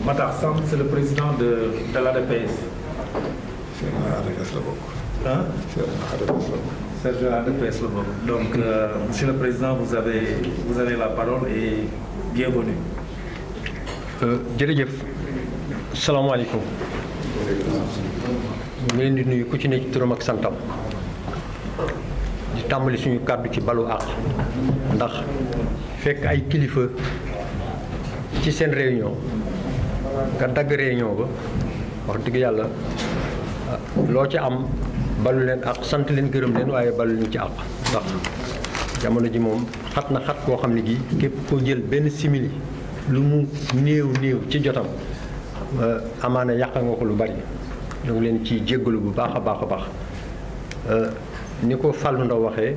Matar Samb, c'est le président de l'ADPS. C'est l'ADPS la bokk. Hein? C'est l'ADPS la bokk. C'est l'ADPS la bokk. Donc, Monsieur le Président, vous avez la parole et bienvenue. jërëjëf salaamaaleykum. ñu leen di nuyu ku ci ne ci turam ak santam di tàmbali suñu kàddu ci balu àq ndax fekk ay kilifa ci seen réunion nga dagg réunion ba wax dëgg yàlla loo ci am balu leen àq sant leen gërëm leen waaye balu leen ci àq ndax jamono ji moom xat na xat koo xam ne gi képp koo jël benn simili lu mu néew ci jotam amaana yàq nga ko lu bari ñu ngi leen ci jéggalu bu baax a baax a baax ni ko Fallou Ndaw waxee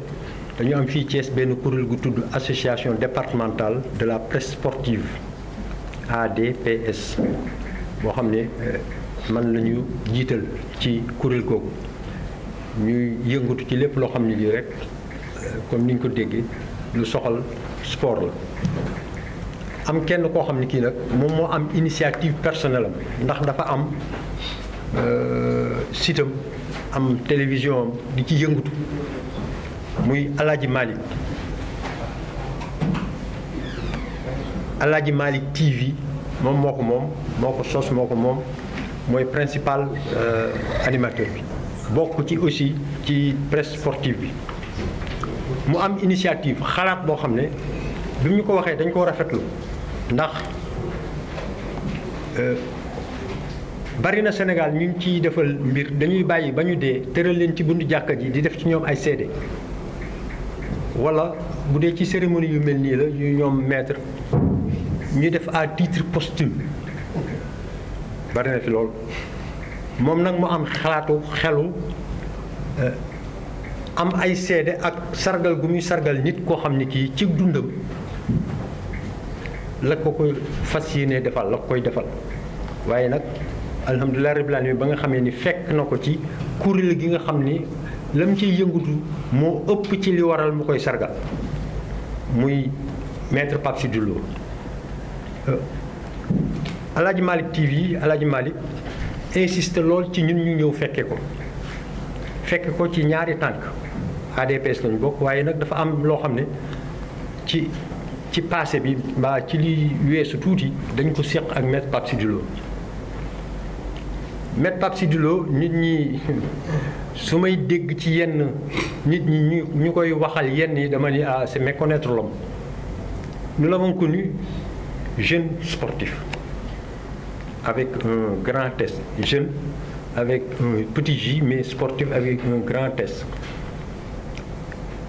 dañu am fii Thiès benn kuréel gu tudd association départementale de la presse sportive ADPS boo xam ne man la ñu jiital ci kuréel googu ñuy yëngatu ci lépp loo xam ne lii rek comme ni ñu ko déggee lu soxal sport la. am kenn koo xam ne kii nag moom moo am initiative personnelle am ndax dafa am sitam am télévision am di ci yëngatu muy Alaaji Malick TV moom moo ko sos moo ko moom mooy principal animateur bi bokk ci aussi ci presse sportive bi mu am initiative xalaat boo xam ne bi ñu ko waxee dañ koo rafetlu ndax bari na Sénégal ñu ngi ciy defal mbir dañuy bàyyi ba ñu dee tëral leen ci buntu jàkka ji di def ci ñoom ay seede wala bu dee ci cérémonie yu mel nii la yu ñoom maître ñu def à titre posthume bari na fi lool moom nag mu am xelu am ay seede ak sargal gu muy sargal nit koo xam ne kii ci dundam la ko fas yéene defal la koy defal waaye nag alhamdulilah rabbil alamin ba nga xamee ni fekk na ko ci kuréel gi nga xam ni lam ciy yëngatu moo ëpp ci li waral mu koy sargal muy maître Pape Sidi Lo Alaaji Malick TV Alaaji Malick insiste lool ci ñun ñu ñëw fekke ko ci ñaari tànk ADPS lañu bokk waaye nag dafa am loo xam ne ci passé bi mbaa ci li weesu tuuti dañ ko seq ak maître Pape Sidi Lo maître Pape Sidi Lo nit ñi su may dégg ci yenn nit ñi ñu koy waxal yenn yi dama ni c'est méconnaître l'homme. Nous l'avons connu jeune sportif avec un grand S, jeune avec un petit J mais sportif avec un grand S.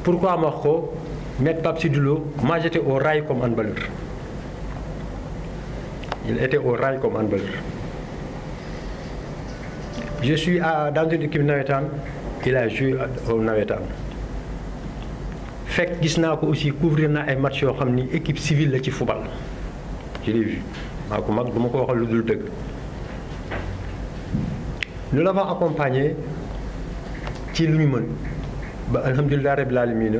Pourquoi ma ko maître Pape Sidi Lo, moi j'étais au rail comme handballeur. Il était au rail comme handballeur. Je suis dans une équipe navétane, il a joué au navétane. Fekk gis naa ko aussi couvrir na ay match yoo xam ni équipe civile la ci football. Je l'ai vu. maa ko mag du ma ko waxal lu dul dëgg. Nous l'avons accompagné ci lu ñu mën ba alhamdulilah rabbil alamin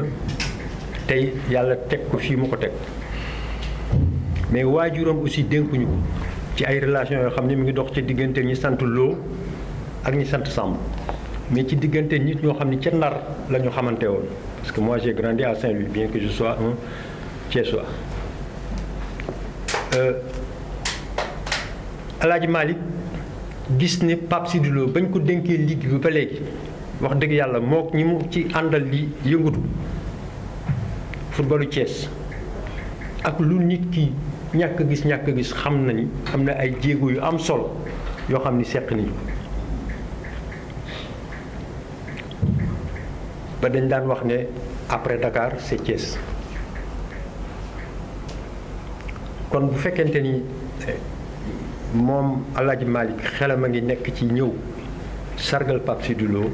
tey yàlla teg ko fii mu ko teg mais waajuram aussi dénkuñu ko ci ay relations yoo xam ne mi ngi dox ci diggante ñi sant Lo ak ñi sant Samb mais ci diggante nit ñoo xam ne ca Ndar la ñu xamante woon parce que moi j'ai grandi à Saint-Louis bien que je sois un Thiessois. Alaaji Malick gis ne Pape Sidi Lo bañ ko dénkee ligue bi ba léegi wax dëgg yàlla mook ñi mu ci àndal di yëngatu footballu Thiès ak lu nit ki ñàkk gis xam na ni am na ay jéego yu am solo yoo xam ni seq nañu ba dañ daan wax ne après Dakar c'est Thiès kon bu fekkente ni moom Alaaji Malick xelam a ngi nekk ci ñëw sargal Pape Sidi Lo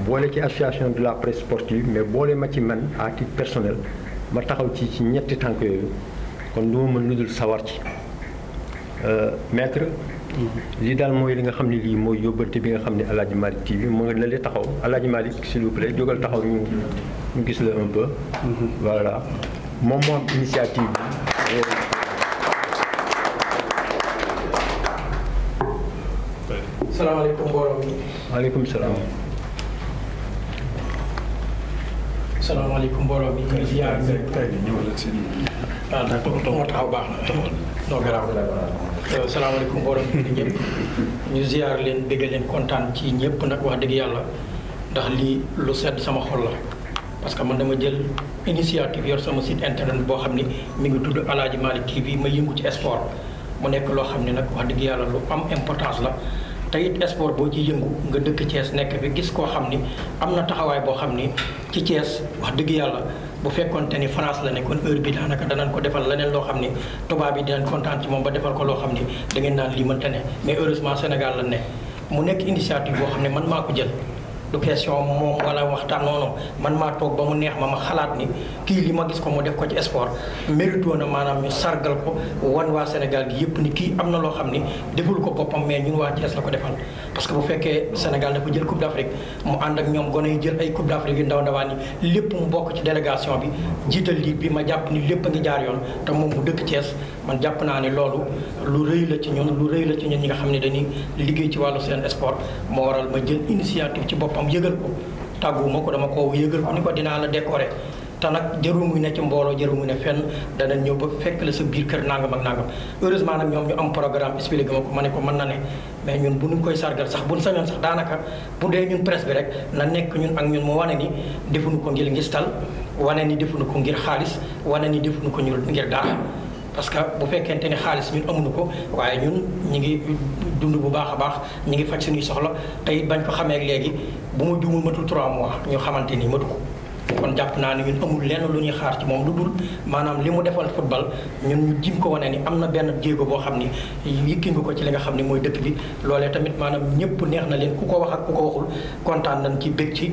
boole ci association de la presse sportive mais boole ma ci man à titre personnel ma taxaw ci ñetti tànk yooyu kon du ma mën lu dul sawar ci maître lii daal mooy li nga xam ne lii mooy yóbbante bi nga xam ne Alaaji Malick TV mu nga la taxaw Alaaji Malick s'il vous plaît jógal taxaw ñu gis la un peu voilà moom moo am initiative bi salaamaaleykum mbooloo mi. waaleykum salaam. salaamaaleykum mbooloo mi. ñu ziar kay ñëwal ak seen ah d'accord moo taxaw baax na non garaaw. salaamaaleykum mbooloo mi ñëpp ñu ziar leen dégg leen kontaan ci ñëpp nag wax dëgg yàlla ndax lii lu sedd sama xol la parce que man dama jël initiative yor sama site internet boo xam ni mi ngi tudd Aladji Malick TV ma yëngu ci sport mu nekk loo xam ne nag wax dëgg yàlla lu am importance la. te it sport boo ci yëngu nga dëkk Thiès nekk bi gis koo xam ni am na taxawaay boo xam ni ci Thiès wax dëgg yàlla bu fekkoonte ni France la nekkoon heure bi daanaka danañ ko defal leneen loo xam ni tubaab yi dinañ kontaan ci moom ba defal ko loo xam ni da ngeen naan lii mënta ne mais heureusement Sénégal la ne mu nekk initiative boo xam ne man maa ko jël. du question moom wala waxtaan noonu man maa toog ba mu neex ma xalaat ni kii li ma gis ko mu def ko ci sport mérito na maanaam ñu sargal ko wan waa Sénégal gi yëpp ni kii am na loo xam ni deful ko boppam mais ñun waa Thiès la ko defal. parce que bu fekkee Sénégal dafa jël coupe d'Afrique mu ànd ak ñoom gone yi jël ay coupe d'Afrique yu ndaw ndawaan yi lépp mu bokk ci délégation bi jiital lii bi ma jàpp ni lépp a ngi jaar yoon te moom mu dëkk Thiès man jàpp naa ni loolu lu rëy la ci ñun lu rëy la ci ñun ñi nga xam ne dañuy liggéey ci wàllu seen sport moo waral ma jël initiative ci boppam yëgal ko tàgguma ko dama ko yëgal ko ni ko dinaa la décorer te nag jarul muy ne ci mbooloo jarul muy ne fenn danañ ñëw ba fekk la sa biir kër nangam ak nangam heureusement nag ñoom ñu am programme expliqué ma ko ma ne ko mën na ne mais ñun bu ñu koy sargal sax bu ñu sañoon sax daanaka bu dee ñun presse bi rek na nekk ñun ak ñun mu wane ni defuñu ko ngir ngistal wane ni defuñu ko ngir xaalis wane ni defuñu ko ngir dara parce que bu fekkente ni xaalis ñun amuñu ko waaye ñun ñi ngi dund bu baax a baax ñi ngi faj suñuy soxla te it bañ ko xamee léegi bu ma juumul matul 3 mois ñu xamante ni matu ko kon jàpp naa ne ñun amul lenn lu ñuy xaar ci moom lu dul maanaam li mu defal football ñun ñu jim ko wane ni am na benn jéego boo xam ni yëkki nga ko ci li nga xam ni mooy dëkk bi loolee tamit maanaam ñëpp neex na leen ku ko wax ak ku ko waxul kontaan nañ ci bég ci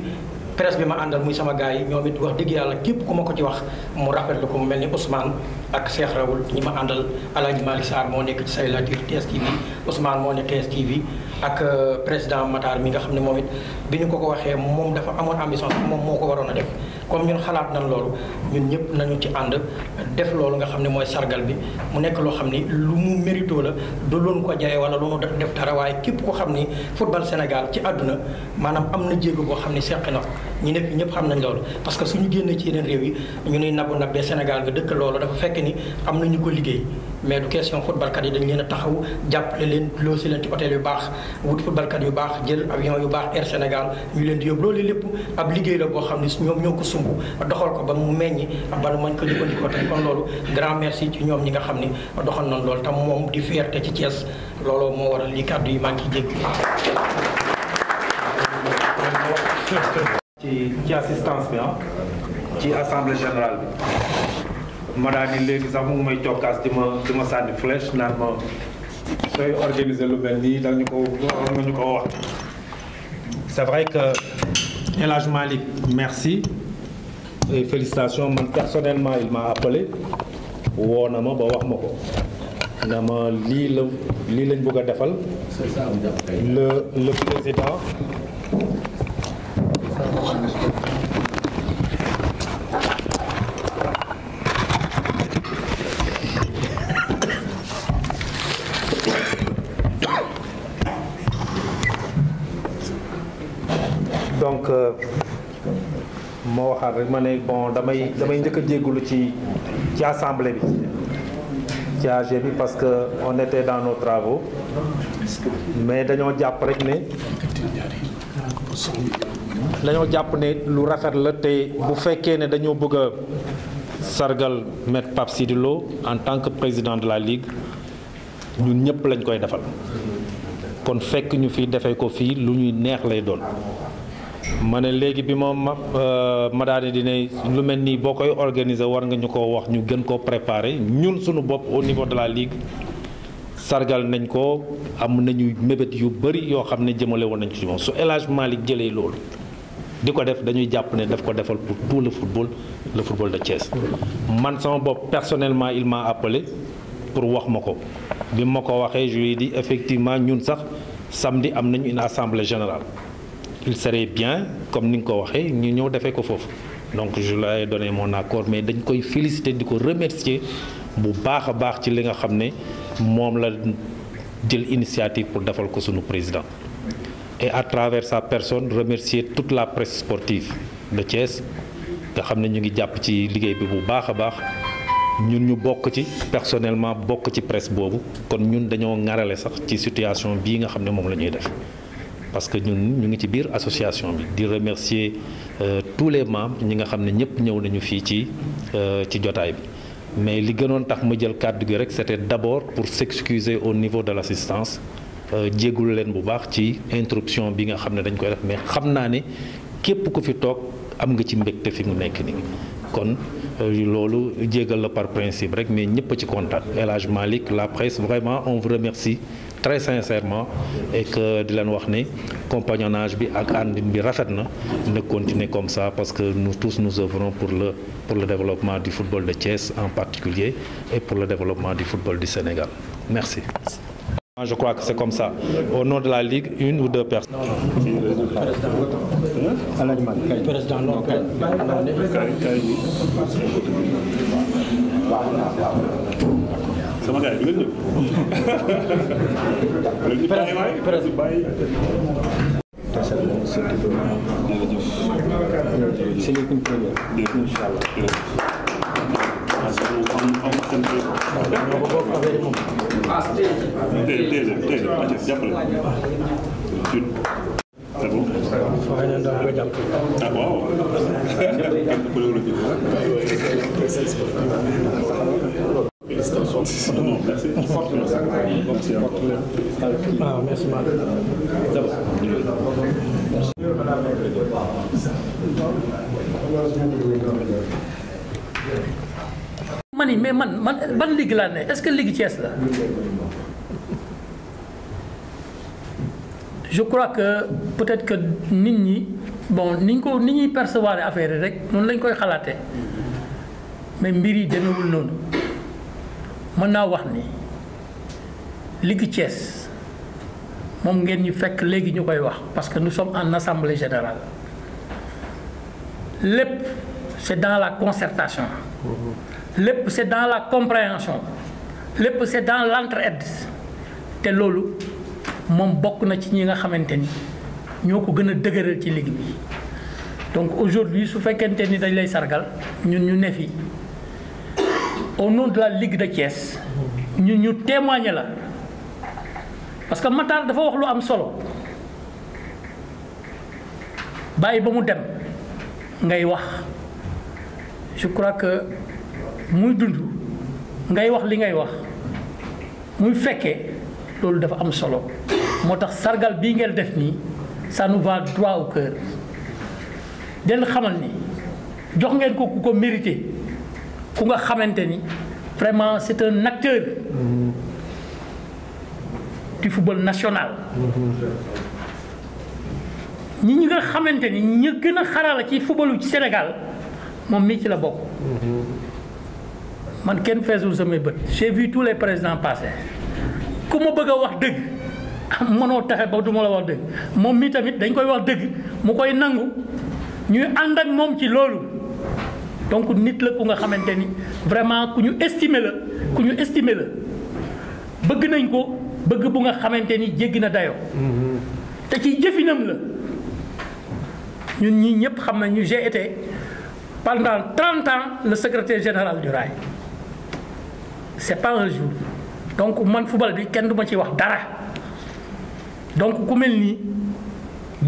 presse bi ma àndal muy sama gars yi ñoom it wax dëgg yàlla képp ku ma ko ci wax mu rafetlu ko mu mel ni Ousmane ak Cheikh Raoul ñi ma àndal Aladji Malick Sarr moo nekk ci say latir TSTV Ousmane moo ne TSTV ak président Matar mi nga xam ne moom it bi ñu ko waxee moom dafa amoon ambition moom moo ko waroon a def comme ñun xalaat nañ loolu ñun ñëpp nañu ci ànd def loolu nga xam ne mooy sargal bi mu nekk loo xam ni lu mu mérito la du loonu ko jaye wala lu mu def dara waaye képp ko xam ni football Sénégal ci àdduna maanaam am na jéego boo xam ni seqi na ko ñi nekk ñëpp xam nañ loolu parce que suñu génnee ci yeneen réew yi ñu nuy nabu nab de Sénégal nga dëkk loolu dafa fekk ni am na ñu ko liggéey mais du question footballkat yi dañ leen a taxaw jàppale leen loo si leen ci hôtel yu baax wut footballkat yu baax jël avion yu baax Air Sénégal ñu leen di yóbbu loolu lépp ab liggéey la boo xam ne ñoom ñoo ko sumb doxal ko ba mu meññi ba nu mañ ko jëfandikoo tey kon loolu grand merci ci ñoom ñi nga xam ni doxal nañ loolu tam moom di fierté ci Thiès looloo moo waral li kàddu yi maa ngi ciy jéggi ci assistance bi ci assemblée générale bi ma daal ni léegi sax mu ngi may cokkaas di ma sànni flèche naan ma sooy organiser lu mel nii da nga ñu ko wax. C'est vrai que El Hadj Malick merci et félicitations man personnellement il m'a appelé woo na ma ba wax ma ko na ma lii lañ bëgg a defal le président. donc moo waxaat rek ma ne bon damay njëkk a jéggulu ci assemblée bi ci AG bi parce que on était dans nos travaux mais dañoo jàpp rek ne lu rafet la te bu fekkee ne dañoo bëgg a sargal Maître Pape Sidy Lo en tant que président de la Ligue ñun ñëpp lañ koy defal kon fekk ñu fi defee ko fii lu ñuy neex lay doon ma ne léegi bi ma daal di ne lu mel nii boo koy organiser war nga ñu ko wax ñu gën koo préparer ñun suñu bopp au niveau de la Ligue sargal nañ ko am nañu mébét yu bëri yoo xam ne jëmale woon nañ ci moom su El Hadj Malick jëlee loolu di ko def dañuy jàpp ne daf ko defal pour tout le football de Thiès. man sama bopp personnellement il m'a appelé pour wax ma ko bi ma ko waxee je lui ai dit effectivement ñun sax samedi am nañu une assemblée générale il serait bien comme ni nga ko waxee ñu ñëw defee ko foofu donc je lui ai donné mon accord mais dañ koy féliciter di ko remercier bu baax a baax ci li nga xam ne moom la jël initiative pour defal ko sunu président et à travers sa personne remercier toute la presse sportive de Thiès nga xam ne ñu ngi jàpp ci liggéey bi bu baax a baax ñun ñu bokk ci personnellement bokk ci presse boobu kon ñun dañoo ŋarale sax ci situation bii nga xam ne moom la ñuy def parce que ñun ñu ngi ci biir association bi di remercier tous les membres ñi nga xam ne ñëpp ñëw nañu fii ci jotaay bi mais li gënoon tax ma jël kàddu gi rek c'était d'abord pour s'excuser au niveau de l'assistance jéggul leen bu baax ci interruption bi nga xam ne dañ koy def mais xam naa ne képp ku fi toog am nga ci mbégte fi mu nekk nii kon loolu jéggal la par principe rek mais ñëpp ci kontaan El Hadj Malick la presse vraiment on vous remercie très sincèrement et que di leen wax ne compagnonnage bi ak àndin bi rafet na continuer comme ça parce que nous tous nous œuvrons pour le développement du football de Thiès en particulier et pour le développement du football du Sénégal. Merci. Je crois que c'est comme ça. Au nom de la Ligue, une ou deux personnes. Sama gars yi du mani mais man ban ligue laa ne est-ce que ligue Thiès la je crois que peut-être que nit ñi bon ni ñuy percevoir affaire yi rek noonu lañ koy xalaatee mais mbir yi demewul noonu mën naa wax ni ligue Thiès moom ngeen ñu fekk léegi ñu koy wax parce que nous sommes en assemblée générale lépp c'est dans la concertation lépp c'est dans la compréhension lépp c'est dans l'entraide te loolu moom bokk na ci ñi nga xamante ni ñoo ko gën a dëgëral ci ligue bi donc aujourd'hui su fekkente ni dañ lay sargal ñun ñu ne fi au nom de la Ligue de Thiès ñun ñu témoigner la parce que Matar dafa wax lu am solo bàyyi ba mu dem ngay wax je crois que muy dund ngay wax li ngay wax muy fekkee loolu dafa am solo moo tax sargal bii ngeen def nii ça nous va droit au cœur den xamal ni jox ngeen ko ku ko mérité ku nga xamante ni vraiment c'est un acteur du football national ñi nga xamante ni ñu gën a xarala ci footballu ci Sénégal moom mii ci la bokk man kenn feesul samay bët j'ai vu tous les présidents passer ku ma bëgg a wax dëgg mënoo taxe ba du ma la wax dëgg moom mii tamit dañ koy wax dëgg mu koy nangu ñuy ànd ak moom ci loolu donc nit la ku nga xamante ni vraiment ku ñu estimer la bëgg nañ ko bëgg bu nga xamante ni jéggi na dayoo te ci jëfinam la ñun ñii ñëpp xam nañu j'ai été pendant 30 ans le secrétaire général du Rail c'est pas un jour donc man football bi kenn du ma ci wax dara donc ku mel nii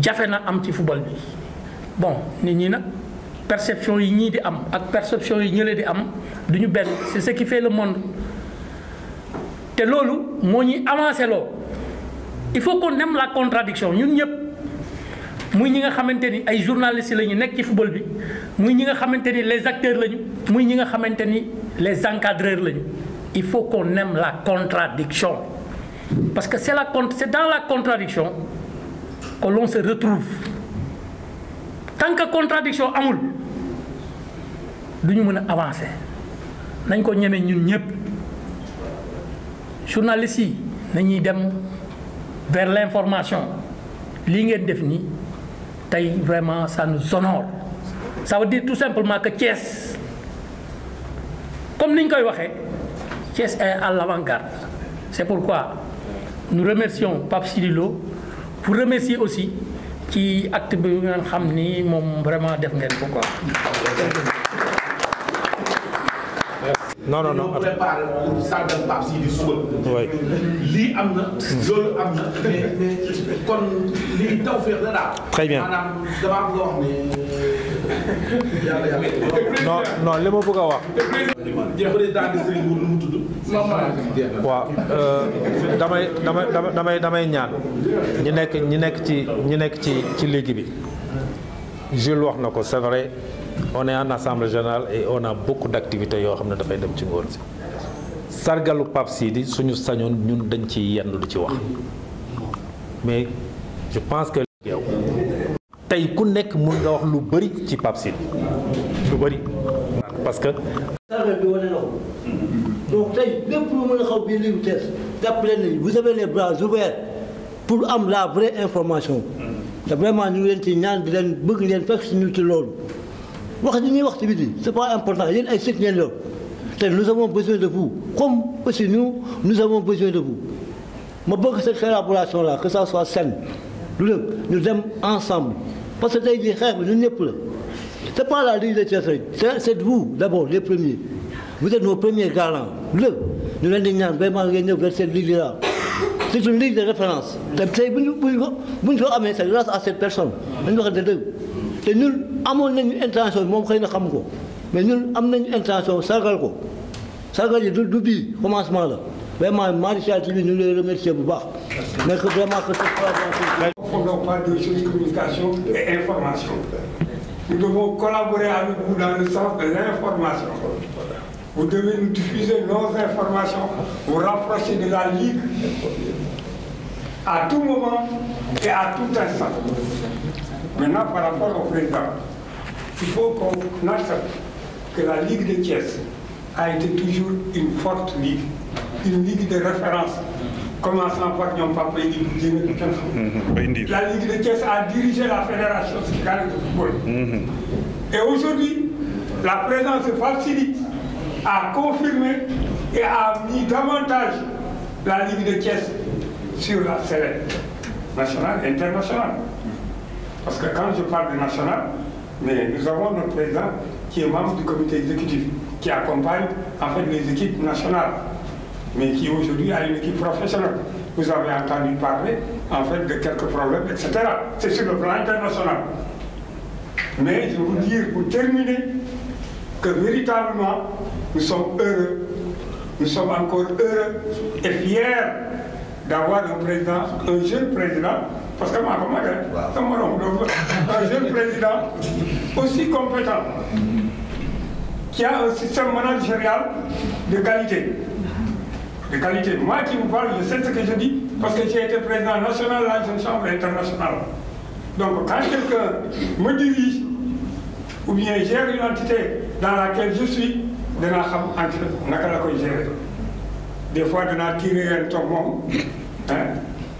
jafe na am ci football bi bon nit ñi nag perception yi ñii di am ak perception yi ñële di am du ñu benn c'est ce qui fait le monde te loolu moo ñuy avancé loo il faut qu'on aime la contradiction ñun ñëpp muy ñi nga xamante ni ay journalistes la ñu nekk ci football bi muy ñi nga xamante ni les acteurs lañu muy ñi nga xamante ni les encadreurs lañu il faut qu'on aime la contradiction parce que c'est dans la contradiction que l'on se retrouve tant que contradiction amul du ñu mën a avancer nañ ko ñeme ñun ñëpp journalistes yi nañuy dem vers l'information lii ngeen def nii tey vraiment ça nous honore ça veut dire tout simplement que Thiès comme ni ñu koy waxee Thiès est à l'avant-garde c'est pourquoi nous remercions Pape Sidi Lo pour remercier aussi ci acte bi ngeen xam ni moom vraiment def ngeen ko quoi. non non non. préparé sargal Pape Sidi suba. oui. lii am na. loolu am na mais kon lii tawfeex la daal. très bien maanaam damaa bëgg a wax ne yàlla. non li ma bëgg a wax. président de Serigne Mourou nu mu tudd. waaw damay ñaan ñi nekk ci ligue bi Jules wax na ko c'est vrai. On est en assemblée générale et on a beaucoup d'activités yoo xam ne dafay dem ci ngoon si sargalu Pape Sidi suñu sañoon ñun dañ ci yenn du ci wax mais je pense que yow tey ku nekk mun nga wax lu bëri ci Pape Sidi lu bëri parce que sargal bi wane na ko donc tey lépp lu mën a xaw biir ligu Thiès jàpp leen ni vous avez les bras ouverts pour am la vraie information te vraiment ñu ngi leen ci ñaan di leen bëgg leen fekk si ñu ci loolu wax li ñuy wax ci biti c'est pas important yéen ay sët ngeen yor te nous avons besoin de vous comme aussi nous avons besoin de vous ma bëgg cette collaboration là que ça soit saine lu lépp ñu dem ensemble parce que tey jii xeex bi ñun ñëpp la c'est pas la Ligue de Thiès rek c'est vous d'abord les premiers vous êtes nos premiers garants lu lépp ñu leen di ñaan vraiment ngeen ñëw vers cette ligue là c'est une ligue de référence te tey bu ñu ko amee c'est grâce à cette personne dañu wax dëgg te ñun amoon nañu intention moom xëy na xam ko mais ñun am nañu intention sargal ko sargal yi du bii commencement la vraiment Marichal TV ñu lay remercier bu baax mais que vraiment que cette collaboration. Nous ne fondons pas de choses communication et information. Nous devons collaborer avec vous dans le sens de l'information. Vous devez nous diffuser nos informations, vous rapprocher de la Ligue à tout moment et à tout instant. Maintenant, par rapport au président, il faut qu'on accepte que la Ligue de Thiès a été toujours une forte ligue, une ligue de référence, commençant par Nyom Papa et la Ligue de Thiès a dirigé la fédération sénégalaise de football. Et aujourd'hui, la présence de Pape Sidi a confirmé et a mis davantage la Ligue de Thiès sur la scène nationale et internationale. Parce que quand je parle de national, mais nous avons notre président qui est membre du comité exécutif, qui accompagne en fait les équipes nationales, mais qui aujourd'hui a une équipe professionnelle. Vous avez entendu parler en fait de quelques problèmes, etc. C'est sur le plan international. Mais je vous dire pour terminer que véritablement nous sommes heureux, nous sommes encore heureux et fiers d'avoir un jeune président. Parce que un jeune président aussi compétent, qui a un système managérial de qualité. De qualité. Moi qui vous parle, je sais ce que je dis, parce que j'ai été président national de la jeune chambre internationale. Donc quand quelqu'un me dirige, ou bien gère une entité dans laquelle je suis, je vais gérer. Des fois, je vais tirer un tombon.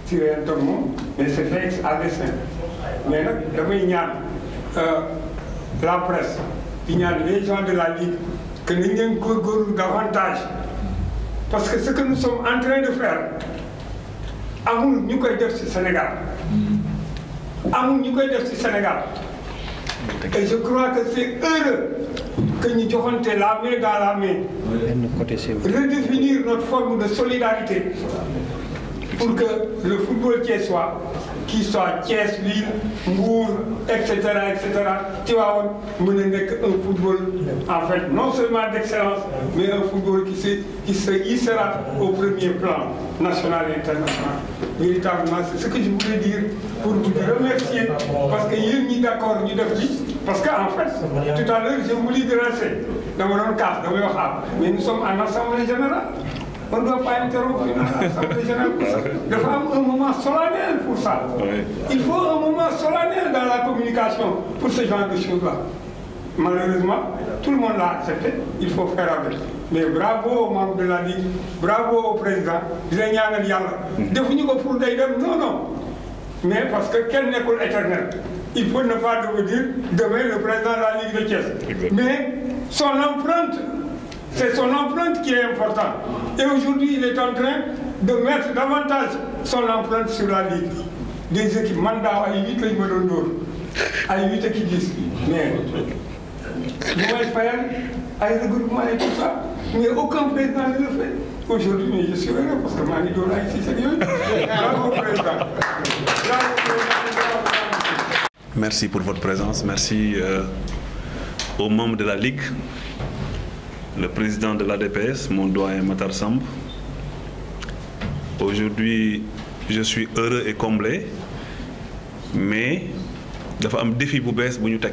Tirer un tombon, mais c'est fait à dessein. Mais la presse, il y a les gens de la Ligue, que nous avons davantage. Parce que ce que nous sommes en train de faire, nous nous au Sénégal. Nous Sénégal. Et je crois que c'est heureux que nous avons la main dans la main. Redéfinir notre forme de solidarité pour que le football thiessois, qui soit Thiès, Lille, Mbour, etc., tu vas mener un football, en fait, non seulement d'excellence, mais un football qui sera au premier plan, national et international. Véritablement, c'est ce que je voulais dire pour vous remercier, parce que vous êtes d'accord, parce qu'en fait, tout à l'heure, je voulais dresser dans mon cas, mais nous sommes en assemblée générale. On ne doit pas interrompre une assemblée générale pour ça. Il faut un moment solennel pour ça. Il faut un moment solennel dans la communication pour ce genre de choses-là. Malheureusement, tout le monde l'a accepté, il faut faire avec. Mais bravo aux membres de la Ligue, bravo au président. Non, non. Mais parce que quelle école éternelle. Il faut ne pas dire demain le président de la Ligue de Thiès. Mais son empreinte, c'est son empreinte qui est importante. Et aujourd'hui, il est en train de mettre davantage son empreinte sur la Ligue. des équipes mandat ay 8 lañ ma doon dóor ay 8 ak 10 mais bu may fayal ay regroupement et tout ça mais aucun président ne le fait aujourd'hui mais je suis heureux parce que maa ngi dóor ay 6 ak yooyu bravo président bravo président. Merci pour votre présence. Merci aux membres de la Ligue, le président de l'ADPS, mon doyen Matar Samb. Aujourd'hui, je suis heureux et comblé, mais dafa am défi bu bees bu ñu teg.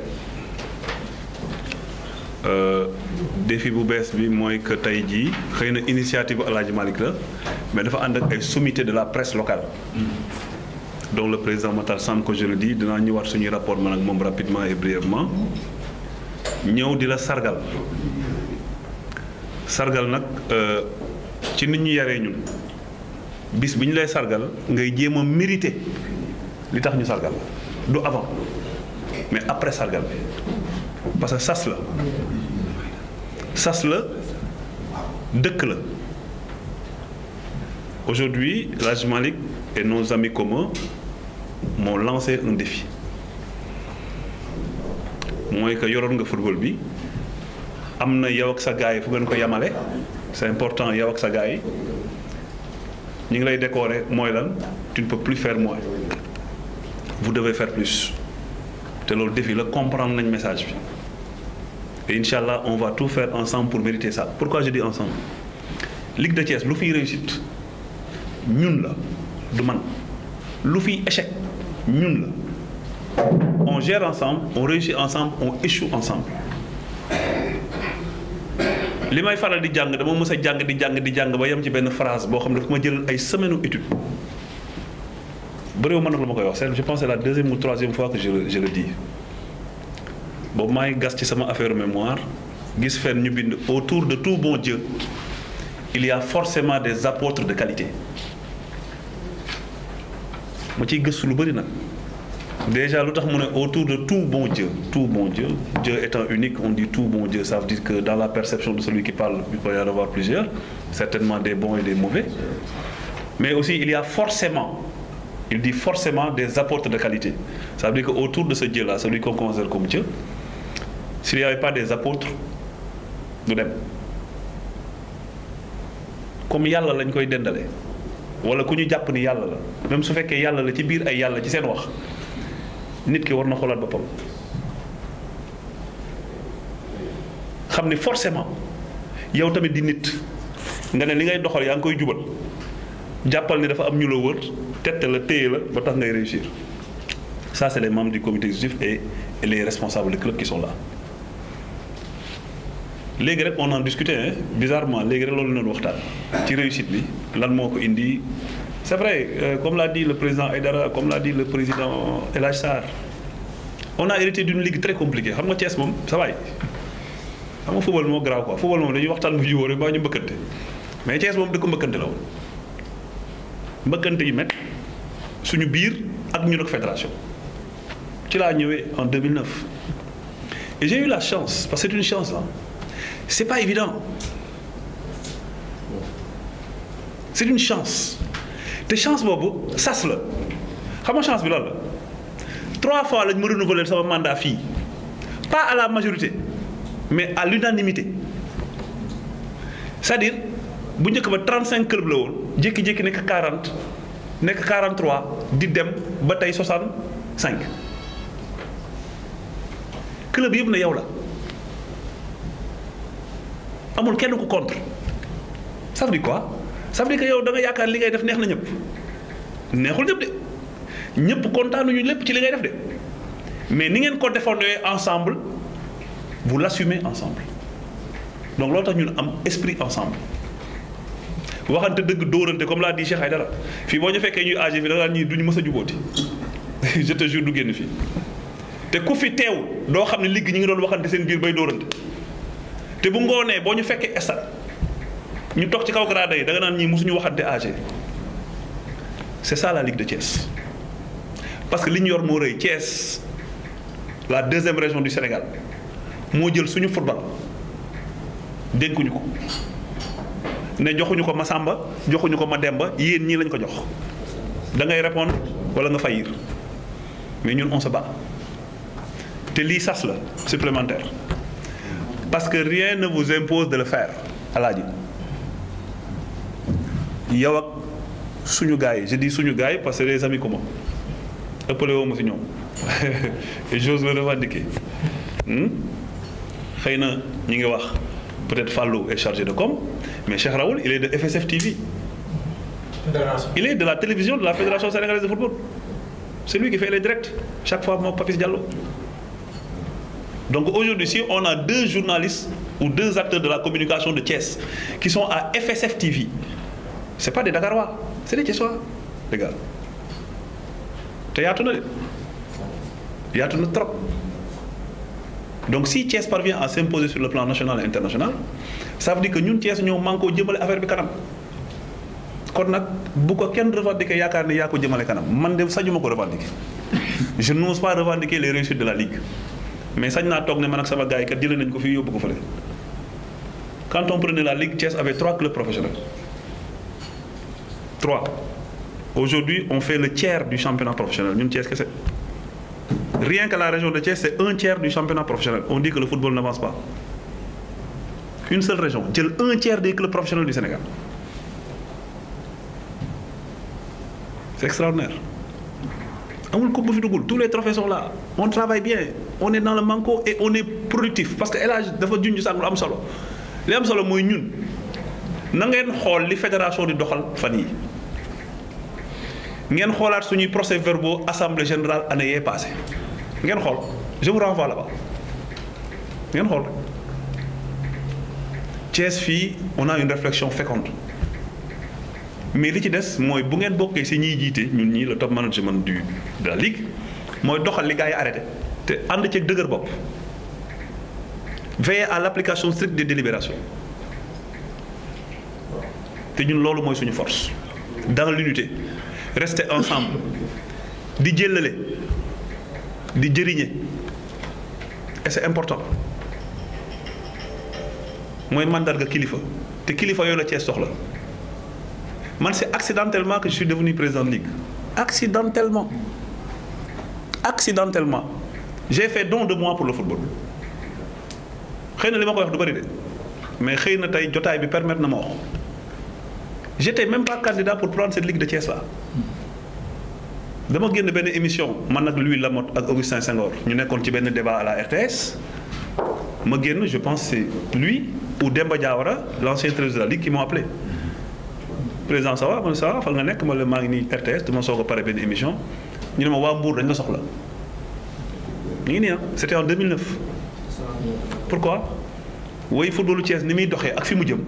Défi bu bees bi mooy que tey jii xëy na initiative El Hadj Malick la mais dafa ànd ak ay sommité de la presse locale. Donc le président Matar Samb, que je le dis, dinaa ñëwaat suñuy rapport man ak moom rapidement et brièvement ñëw di la sargal nag ci nit ñu yaree ñun bis bi ñu lay sargal ngay jéem a mérité li tax ñu sargal du avant mais après sargal bi parce que sas la dëkk la. Aujourd'hui, El Hadj Malick et nos amis communs m'ont lancé un défi mooy que yoroon nga football bi am na yow ak sa gars yi fu ngeen ko yamale c'est important yow ak sa gars yi ñu ngi lay décorer mooy lan tu ne peux plus faire moins vous devez faire plus te loolu défi la comprendre nañ message bi et Inch'Allah on va tout faire ensemble pour mériter ça. Pourquoi je dis ensemble? Ligue de Thiès lu fiy réussite ñun la du man lu fiy échec ñun la on gère ensemble on réussit ensemble on échoue ensemble. li may faral di jàng dama mës a jàng di jàng ba yem ci benn phrase boo xam ne dafa ma jël ay semaines étude bëriwu man nag la ma koy wax je pense c'est la deuxième ou troisième fois que je le dis boobu maa ngi gas ci sama affaire mémoire gis fenn ñu bind autour de tout bon Dieu il y a forcément des apôtres de qualité ma ciy gëstu lu bëri nag déjà lu tax mu ne autour de tout bon Dieu Dieu étant unique on dit tout bon Dieu ça veut dire que dans la perception de celui qui parle il peut y en avoir plusieurs certainement des bons et des mauvais mais aussi il y a forcément il dit forcément des apôtres de qualité ça veut dire que autour de ce Dieu là celui qu'on considère comme Dieu s'il n'y avait pas des apôtres du dem comme yàlla lañ koy dendale wala ku ñu jàpp ni yàlla la même su fekkee yàlla la ci biir ay yàlla ci seen wax nit ki war na xoolaat boppam xam ni forcément yow tamit di nit nga ne li ngay doxal yaa ngi koy jubal jàppal ni dafa am ñu la wër tette la téye la ba tax ngay réussir ça c'est les membres du comité exécutif et les responsables du club qui sont là. léegi rek on en discutait bizarrement léegi rek loolu noonu waxtaan ci réussite bi lan moo ko indi c'est vrai comme l'a dit le président Aïdara comme l'a dit le président El Hadj Sarr on a hérité d'une ligue très compliquée xam nga Thiès moom ça va xam nga football moo grave quoi football moom dañuy waxtaan bu jubóo rek ba ñu mbëkkante mais Thiès moom dëkk mbëkkante la woon mbëkkante yu met suñu biir ak ñun ak fédération ci laa ñëwee en 2009 et j'ai eu la chance parce que c'est une chance là. C'est pas évident c'est une chance te chance boobu sas la xam nga chance bi loolu la 3 fois lañ ma renouveler sama mandat fii pas à la majorité mais à l'unanimité c'est-à-dire bu njëkk ba 35 clubs la woon jékki-jékki nekk 40 nekk 43 di dem ba tey 65 club yëpp na yow la. amul kenn ku contre ça veut dire quoi ça veut dire que yow da nga yaakaar li ngay def neex na ñëpp neexul ñëpp de ñëpp kontaanuñu lépp ci li ngay def de mais ni ngeen ko défendee ensemble vous l'assumez ensemble donc loolu tax ñun am esprit ensemble waxante dëgg dóorante comme l'a dit Cheikh Aïdara fii boo ñu fekkee ñuy âgé fi da nga naan ñii duñu mës a jubóoti je te jure du génn fii te ku fi teew doo xam ne ligg ñi ngi doon waxante seen biir bay dóorante te bu ngoonee boo ñu fekkee stade ñu toog ci kaw grade yi da nga naan ñii mosuñu waxante âgé c'est ça la Ligue de Thiès parce que li ñu yor moo rëy Thiès la deuxième région du Sénégal moo jël suñu football dénkuñu ko ne joxuñu ko Massamba joxuñu ko Mademba yéen ñii lañ ko jox da ngay répondre wala nga faillir mais ñun on se bat te lii sas la supplémentaire parce que rien ne vous impose de le faire alaaji yow ak suñu gars yi je dis suñu gars yi parce que des amis communs ëppale woo ma si ñoom et j'ose le revendiquer xëy na ñu ngi wax peut-être Fallou est chargé de com mais Cheikh Raoul il est de FSF TV il est de la télévision de la Fédération sénégalaise de football c'est lui qui fait les directs chaque fois moom Papis Diallo donc aujourd'hui si on a 2 journalistes ou 2 acteurs de la communication de Thiès qui sont à FSF TV c'est pas des Dakarois c'est des Thiessois les gars te yaatu na trop donc si Thiès parvient à s'imposer sur le plan national et international ça veut dire que ñun Thiès ñoo manqué koo jëmale affaire bi kanam kon nag bu ko kenn revendiquer yaakaar ne yaa ko jëmale kanam man de sañu ma ko revendiquer je n'ose pas revendiquer les réussites de la Ligue mais sañ naa toog ne man ak sama gars yi kat jëlee nañ ko fii yóbbu ko fële quand on prenait la Ligue Thiès avait 3 clubs professionnels 3 aujourd'hui on fait le tiers du championnat professionnel ñun Thiès kese rien que la région de Thiès c'est 1/3 du championnat professionnel on dit que le football n'avance pas une seule région jël 1/3 des clubs professionnels du Sénégal c'est extraordinaire amul coupe bu fi dugul tous les trophées sont là on travaille bien on est dans le manco et on est productif parce que El Hadj dafa junj sànq lu am solo li am solo mooy ñun na ngeen xool li fédération di doxal fan yi ngeen xoolaat suñuy procès-verbaux assemblée générale année yee passé ngeen xool je vous renvoie là-bas ngeen xool Thiès fii on a une réflexion féconde mais li ci des mooy bu ngeen bokkee si ñiy jiite ñun ñii le top management de la ligue mooy doxal li gars yi arrêté te ànd ceeg dëgër bopp veiller à l'application stricte des délibérations te ñun loolu mooy suñu force dans l'unité rester ensemble di jëllale di jëriñe et c'est important mooy mandarga kilifa te kilifa yooyu la Thiès soxla man c'est accidentellement que je suis devenu président de ligue accidentellement j'ai fait don de moi pour le football xëy na li ma koy wax du bari de mais xëy na tey jotaay bi permettre na ma wax j'étais même pas candidat pour prendre cette ligue de Thiès là dama génn benn émission man ak Louis Lamotte ak Augustin Senghor ñu nekkoon ci benn débat à la RTS ma génn je pense c'est lui ou Demba Diawara l'ancien trésorier de la ligue qui m'ont appelé président ça va man ça va fan nga nekk ma la maa ngi nii RTS dama soog a pare benn émission ñu ne ma waa Mbour dañ la soxla ñu ngi nii c'était en 2009 pourquoi woy footballu Thiès ni muy doxee ak fi mu jëm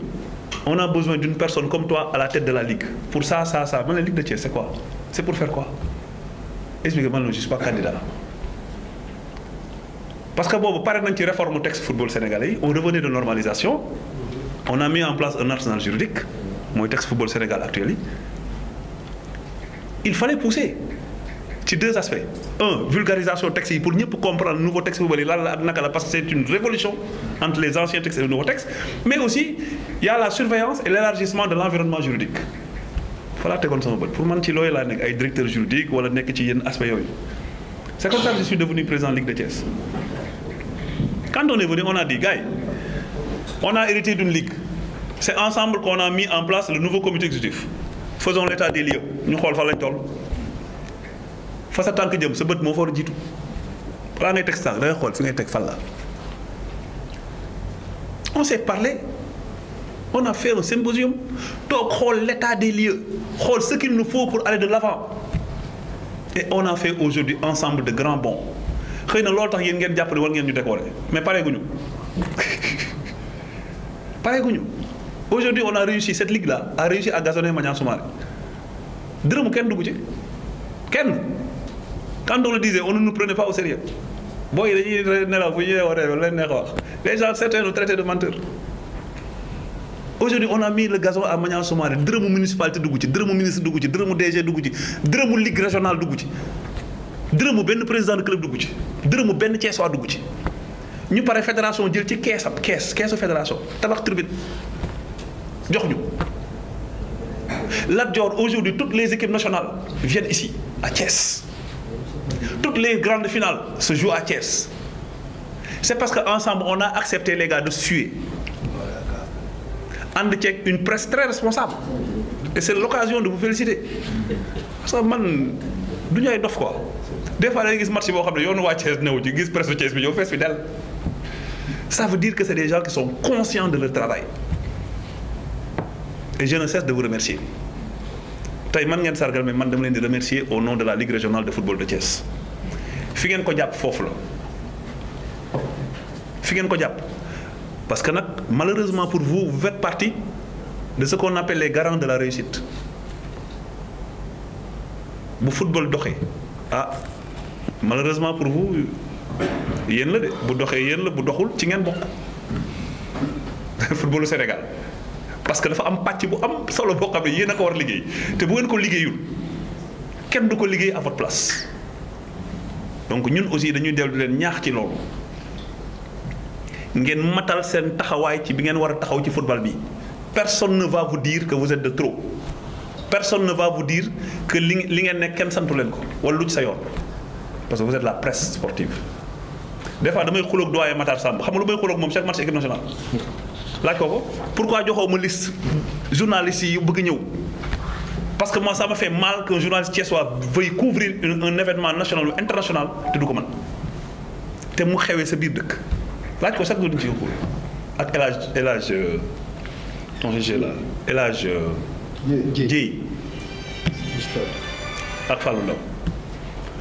on a besoin d'une personne comme toi à la tête de la ligue pour ça man la ligue de Thiès c'est quoi c'est pour faire quoi expliquez-moi. Je suis pas candidat parce que boobu pare nañ ci réforme texte football sénégalais yi on revenait de normalisation on a mis en place un arsenal juridique mooy texte football Sénégal actuel yi il fallait pousser ci 2 aspects vulgarisation texte yi pour ñëpp comprendre nouveau texte football yi lan la ak naka la parce que c'est une révolution entre les anciens textes et les nouveaux textes mais aussi il y a la surveillance et l'élargissement de l'environnement juridique voilà tegoon sama bët pour man ci looyu laa nekk ay directeur juridique wala nekk ci yenn aspects yooyu c'est comme ça que je suis devenu président Ligue de Thiès quand on est venu on a dit gars on a hérité d'une ligue c'est ensemble qu'on a mis en place le nouveau comité exécutif faisons l'état des lieux ñu xool fa lañ toll fa sa tànk jëm sa bët moo fa war a jiitu balaa ngay teg sa tànk da ngay xool fi ngay teg fan la on s'est parlé on a fait un symposium toog xool l'état des lieux xool ce qu'il nous faut pour aller de l'avant et on a fait aujourd'hui ensemble de grands bonds xëy na loolu tax yéen ngeen jàpp ne war ngeen ñu décorer mais pareeguñu aujourd'hui on a réussi cette ligue là a réussi à gazonner Maniang Soumaré dërëmu kenn dugg ci kenn quand on le disait on ne nous prenait pas au sérieux booy yi dañuy nelaw bu ñu yeewoo réew leen neex a wax les gens certains nous traitaient de menteurs aujourd'hui on a mis le gazon à Maniang Soumaré dërëmu municipalité dugg ci dërëmu ministre dugg ci dërëmu DG dugg ci dërëmu ligue régionale dugg ci dërëmu benn président de club dugg ci dërëmu benn Thiessois dugg ci ñu pare fédération jël ci keesu fédération tabax tribune jox ñu Lat Dior aujourd'hui toutes les équipes nationales viennent ici à Thiès. Toutes les grandes finales se jouent à Thiès. C'est parce qu'ensemble, on a accepté, les gars, de suer. And check une presse très responsable. Et c'est l'occasion de vous féliciter. Parce que man, du ñay dof quoi. Des fois, les match bo xamné yoonu wa Thiès newu ci gis presse Thiès bi ñeu fess fidèle. Ça veut dire que c'est des gens qui sont conscients de leur travail. Et je ne cesse de vous remercier. Tay man ngeen sargal mais man dama leen di remercier au nom de la Ligue régionale de football de Thiès. Fi ngeen ko japp fofu la. Fi ngeen ko japp. Parce que malheureusement pour vous, vous faites partie de ce qu'on appelle les garants de la réussite. Le football doxé. Ah, malheureusement pour vous, yéen la de bu doxé yéen la bu doxul ci ngeen bokk. Football au Sénégal. Parce que dafa am patch bu am solo bo xamné yéen a ko war liggéey té bu ngeen ko liggéeyul kenn du ko liggéey à votre place. Donc ñun aussi dañuy dellu leen ñaax ci loolu. Ngeen matal sen taxaway ci bi ngeen wara taxaw ci football bi. Personne ne va vous dire que vous êtes de trop. Personne ne va vous dire que li ngeen nek ken santu len ko wala lu ci sa yoon. Parce que vous êtes la presse sportive. Des fois damay xulok doyen Matar Samb xam nga lu may xulok mom chaque match équipe nationale. Laaj ko pourquoi joxo ma liste journalistes yi bëgg ñëw. Parce que moi ça me fait mal qu'un journaliste thiessois veuille couvrir un événement national ou international te du ko man. Te mu xewé sa biir dëkk. Laaj ko sax du ci ko ak Elage ton GG là Elage Dieye ak Fallou Ndaw.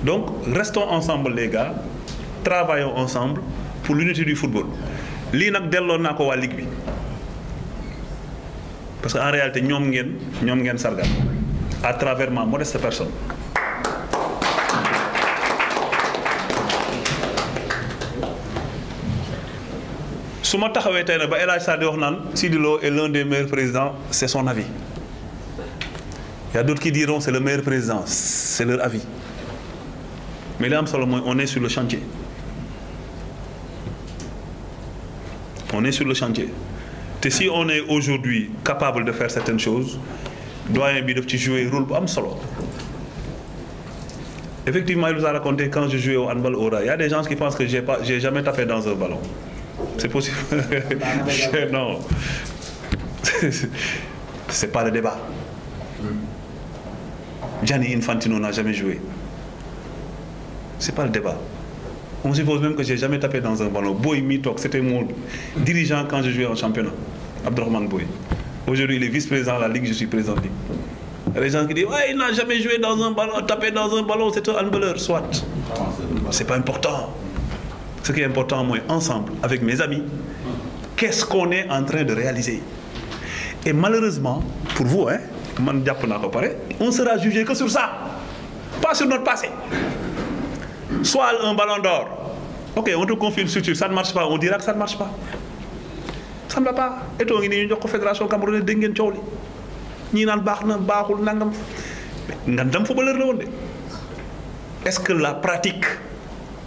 Donc restons ensemble les gars, travaillons ensemble pour l'unité du football. Li nak delloo naa ko waa ligue bi parce que en réalité ñoom ngeen sargal à travers ma modeste personne. Si je taxawee tey nag ba El Hadj Sarr di wax naan Sidi Lo est l'un des meilleurs présidents, c'est son avis. Il y a d'autres qui diront c'est le meilleur président, c'est leur avis. Mais là, on est sur le chantier. On est sur le chantier. Et si on est aujourd'hui capable de faire certaines choses, doyen bi daf ci jouer rôle bu am solo. Effectivement, il nous a raconté quand je jouais au handball au Ray. Il y a des gens qui pensent que j'ai jamais tapé dans un ballon. C'est possible. Non. C'est pas le débat. Gianni Infantino n'a jamais joué. C'est pas le débat. On suppose même que j'ai jamais tapé dans un ballon. Boy Mitok, c'était mon dirigeant quand je jouais en championnat. Abdourahmane Boy. Aujourd'hui, il est vice-président de la Ligue, je suis président de la Ligue. Il y a des gens qui disent ouais, il n'a jamais joué dans un ballon, tapé dans un ballon, c'est un handballeur, soit. C'est pas important. Ce qui est important, moi, ensemble, avec mes amis, qu'est-ce qu'on est en train de réaliser? Et malheureusement, pour vous, hein, on sera jugé que sur ça, pas sur notre passé. Soit un ballon d'or. Ok, on te confie une structure, ça ne marche pas, on dira que ça ne marche pas. Ça ne va pas. Et toi, il y a une fédération camerounaise de Dengen. Est-ce que la pratique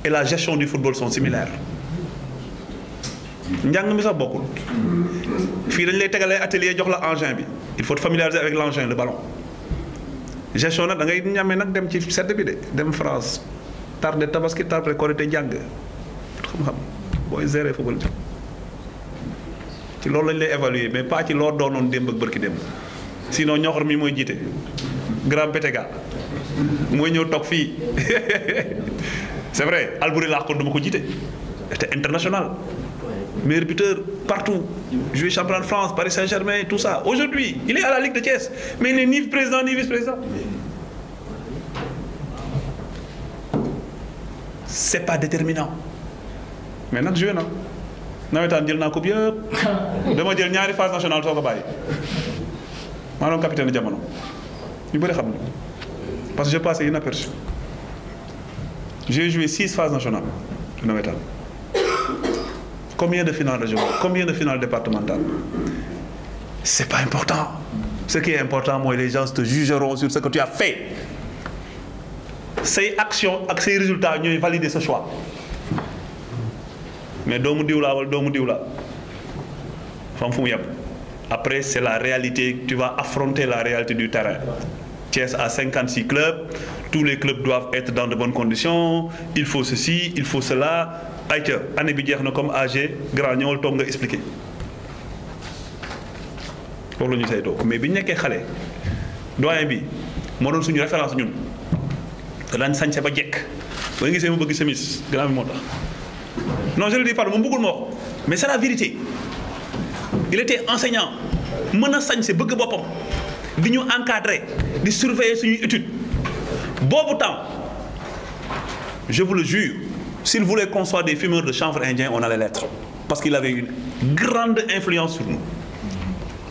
et la gestion du football sont similaires? Il faut te familiariser avec l'engin, le ballon. Gestion, da ngay ñamé nak dem ci sedd bi de dem France tardé tabaski tardé korité jang xam boy gérer football ci loolu lañ lay évaluer mais pas ci lo doonon demb ak barki dem sinon ñoxor mi moy jité grand pétéga moy ñew tok fi c'est vrai Albouri la ko duma ko jité était international meilleur buteur partout joué championnat de France Paris Saint-Germain tout ça aujourd'hui il est à la Ligue de Thiès mais il n'est ni président ni vice-président. C'est pas déterminant. Mais nak joué na nawetaan jël naa coupe yëpp dama jël ñaari phase nationale soo ko bàyyi maa doon capitaine jamono ñu bëri xam parce que j'ai passé inaperçu. J'ai joué 6 phases nationales de nawetaan. Combien de finales régionales, combien de finales départementales? C'est pas important. Ce qui est important, moi, les gens te jugeront sur ce que tu as fait. Ces actions, ces résultats, nous valider ce choix. Mais après, c'est la réalité. Tu vas affronter la réalité du terrain. Thiès a 56 clubs, tous les clubs doivent être dans de bonnes conditions, il faut ceci, il faut cela. Ayca année bi jeex na comme AG grand ñëwal toog nga expliquer loolu la ñu saytoo mais bi ñu nekkee xale doyen bi moo doon suñu référence ñun te daañu sañse ba jekk ba nga gisee mu bëgg chemise grand bi moo tax non je le dis pas moom bëggul ma wax mais c'est la vérité il était enseignant mën a sañse bëgg boppam di ñu encadrer di surveiller suñuy études boobu temps je vous le jure s'il voulait qu'on soit des fumeurs de chanvre indien on allait l'être parce qu'il avait une grande influence sur nous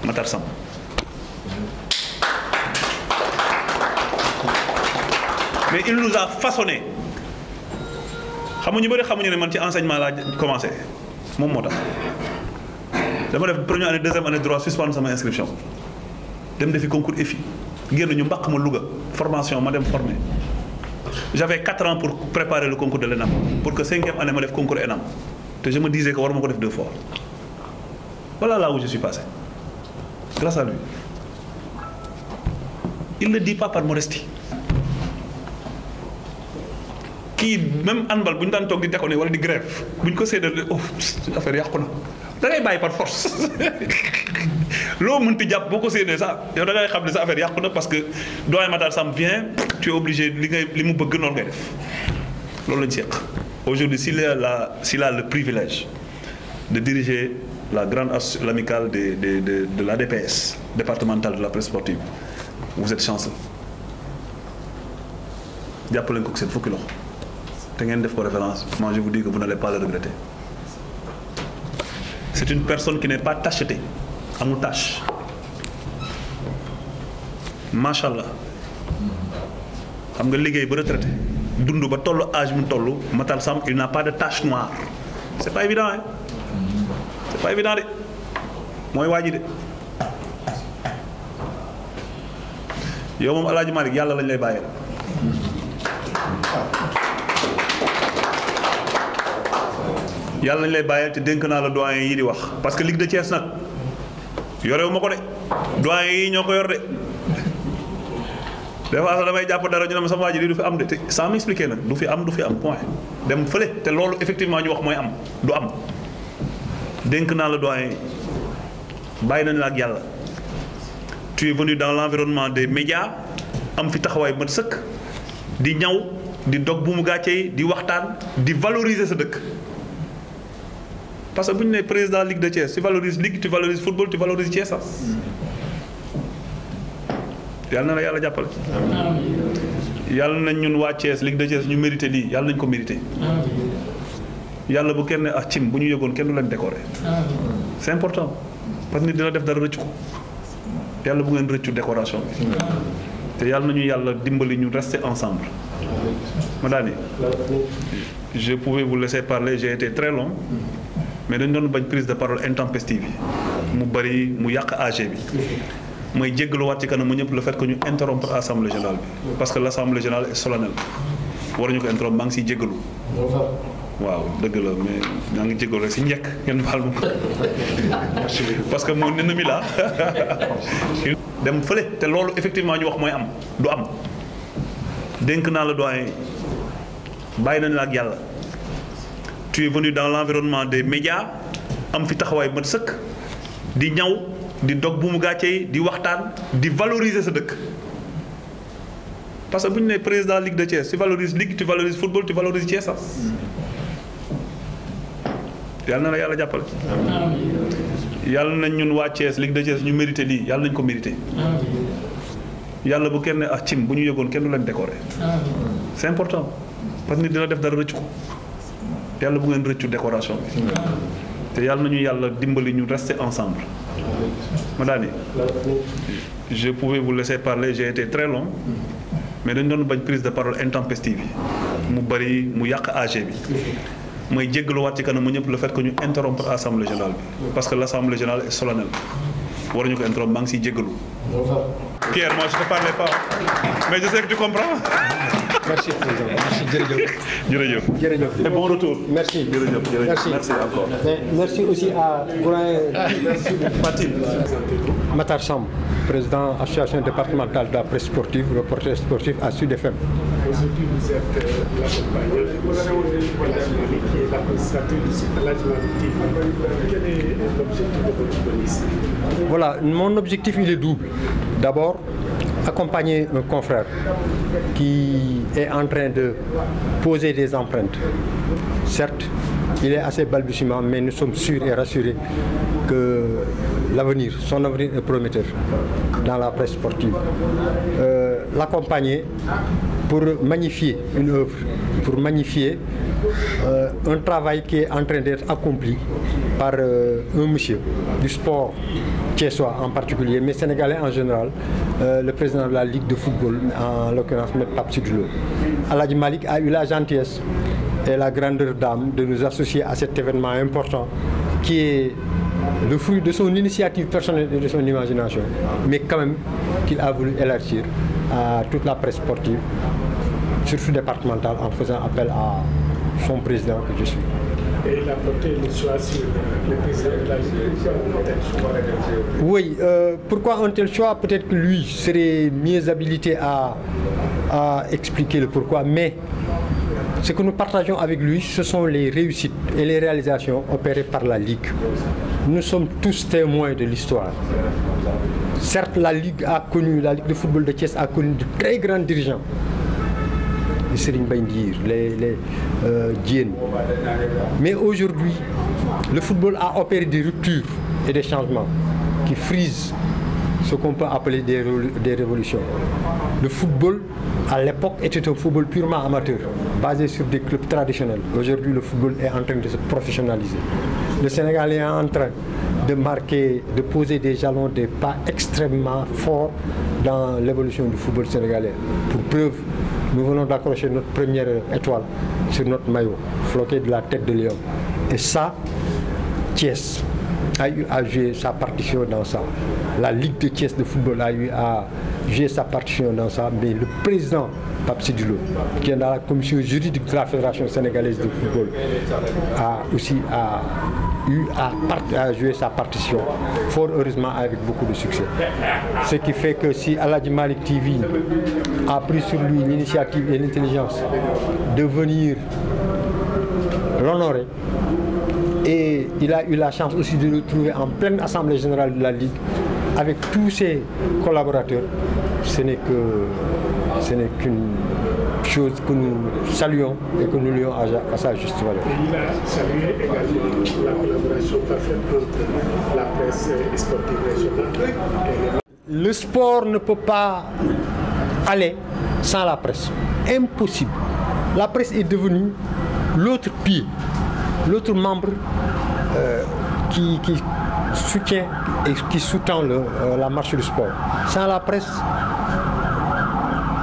Matar Samb mais il nous a façonné xamuñu bëri xamuñu ne man ci enseignement laa commencé moom moo tax dama def première année deuxième année droit suspendre sama inscription dem defi concours EFI génn ñu mbaq ma Louga formation ma dem formé j'avais 4 ans pour préparer le concours de l'ENAM pour que 5e année ma def concours ENAM te je me disais que war ma ko def 2 fois voilà là où je suis passé grâce à lui il ne le dit pas par modestie kii même handball bu ñu daan toog di déconner wala di grève bu ñu ko séddale oh affaire yàqu na da ngay bàyyi par force loo mënti jàpp boo ko séenee sax yow da ngay xam ne sa affaire yàqu na parce que doyen Matar Samb vient tu es obligé li mu bëgg noonu ngay def loolu lañu seq. Aujourd'hui s'il a le privilège de diriger la grande l'amicale de l'ADPS départementale de la presse sportive vous êtes chanceux jàppale ko seen fukki loxo te ngeen def ko référence moi je vous dis que vous n'allez pas le regretter. C'est une personne qui n'est pas tachetée amul tâche macha allah xam nga liggéey ba retraité dund ba tollu âge mu tollu Matar Samb il n'a pas de tache noire c'est pas évident hein c'est pas évident de mooy waa ji de yow moom El Hadj Malick yàlla lañ lay bàyyee yàlla lañ lay bàyyee te dénk naa la doyen yi di wax parce que Ligue de Thiès nag yorewu ma ko de doyen yi ñoo ko yor de des fois sax damay jàpp dara ñu ne ma sama waa ji lii du fi am de te sans m'expliquer nag du fi am point dem fële te loolu effectivement ñu wax mooy am du am dénk naa la doyen yi bàyyi nañ la ak yàlla tu es venu dans l'environnement des médias am fi taxawaay mat sëkk di ñaw di dog bu mu gàccee di waxtaan di valoriser sa dëkk parce que bu ñu nee président Ligue de Thiès tu valorises Ligue tu valorises football tu valorises Thiès sax yàlla na la yàlla jàppale. yàlla nañ ñun waa Thiès Ligue de Thiès ñu mérité lii yàlla nañ ko mérité. yàlla bu kenn ak cim bu ñu yëgoon kenn du leen décorer. c'est important parce que nit dina def dara rëccu ko yàlla bu ngeen rëccu décoration bi. te yàlla nañu yàlla dimbali ñu rester ensemble. Madani je pouvais vous laisser parler j'ai été très long. mais dañ doon bañ prise de parole intempestive yi mu bari mu yàq AG bi mooy jéggaluwaat ci kanam mu ñëpp le fait que ñu interrompre assemblée générale bi parce que l'assemblée générale est solennelle waruñu ko interrompre maa ngi siy jéggalu waaw dëgg la mais maa ngi jéggalu rek si njëkk ngeen baal ma ko parce que mon ennemi là dem fële te loolu effectivement ñu wax mooy am du am dénk naa la doyen bàyyi nañ la ak yàlla tu es venu dans l'environnement des médias am fi taxawaay mat sëkk di ñaw di dog bu mu gàccee di waxtaan di valoriser sa dëkk parce que bu ñu nee président Ligue de Thiès tu valorises Ligue tu valorises football tu valorises Thiès sax yàlla na la yàlla jàppale. yàlla nañ ñun waa Thiès Ligue de Thiès ñu mérité lii yàlla nañ ko mérité. yàlla bu kenn ak cim bu ñu yëgoon kenn du leen décorer. c'est important parce que nit dina def dara rëccu ko. yàlla bu ngeen rëccu décoration bi te yàlla nañu yàlla dimbali ñu rester ensemble. Madani je pouvais vous laisser parler j'ai été très long mais dañ doon bañ prise de parole intempestive yi mu bari mu yàq AG bi mooy jéggaluwaat ci kanam mu ñëpp le fait que ñu interrompre assemblée générale bi parce que l'assemblée générale est solennelle waruñu ko interrompre maa ngi siy jéggalu. Pierre moi je te parlais pas mais je sais que tu comprends. Merci président. Merci jërëjëf. jërëjëf. Et bon retour. Merci. jërëjëf. Merci. Merci encore. Mais merci aussi à Fatim. Matar Samb, président association départementale de la presse sportive, reporter sportif à Sud FM. Aujourd'hui, vous êtes l'accompagnant qui est l'administrateur du site TV. Quel est l'objectif de votre police? Voilà, mon objectif il est double. D'abord, accompagner un confrère qui est en train de poser des empreintes. Certes, il est assez balbutiement, mais nous sommes sûrs et rassurés que son avenir est prometteur dans la presse sportive. L'accompagner pour magnifier une œuvre, pour magnifier un travail qui est en train d'être accompli par un monsieur du sport thiessois en particulier, mais sénégalais en général, le président de la Ligue de football, en l'occurrence M. Pape Sidy Lo. Aladji Malick a eu la gentillesse et la grandeur d'âme de nous associer à cet événement important qui est le fruit de son initiative personnelle et de son imagination, mais quand même qu'il a voulu élargir à toute la presse sportive, surtout départementale, en faisant appel à son président que je suis. Et il a porté le choix sur le président de la Ligue. Oui, pourquoi un tel choix? Peut-être que lui serait mieux habilité à expliquer le pourquoi, mais ce que nous partageons avec lui, ce sont les réussites et les réalisations opérées par la Ligue. Nous sommes tous témoins de l'histoire. Certes, la Ligue de football de Thiès a connu de très grands dirigeants. Les Serigne Mbaye Ndir, les Diène. Mais aujourd'hui, le football a opéré des ruptures et des changements qui frisent ce qu'on peut appeler des révolutions. Le football, à l'époque, était un football purement amateur, basé sur des clubs traditionnels. Aujourd'hui, le football est en train de se professionnaliser. Le Sénégal est en train de poser des jalons, des pas extrêmement forts dans l'évolution du football sénégalais. Pour preuve, nous venons d'accrocher notre première étoile sur notre maillot, floqué de la tête de lion. Et ça, Thiès a eu à jouer sa partition dans ça. La Ligue de Thiès de football a eu à jouer sa partition dans ça, mais le président Pape Sidy Lo, qui est dans la commission juridique de la Fédération sénégalaise de football, a aussi eu à jouer sa partition, fort heureusement avec beaucoup de succès. Ce qui fait que si Aladji Malick TV a pris sur lui l'initiative et l'intelligence de venir l'honorer, et il a eu la chance aussi de le trouver en pleine assemblée générale de la Ligue avec tous ses collaborateurs, ce n'est qu'une chose que nous saluons et que nous lions à sa juste valeur. Et il a salué également la collaboration parfaite entre la presse sportive régionale et le sport ne peut pas aller sans la presse. Impossible. La presse est devenue l'autre pied, l'autre membre qui soutient et qui sous-tend la marche du sport. Sans la presse,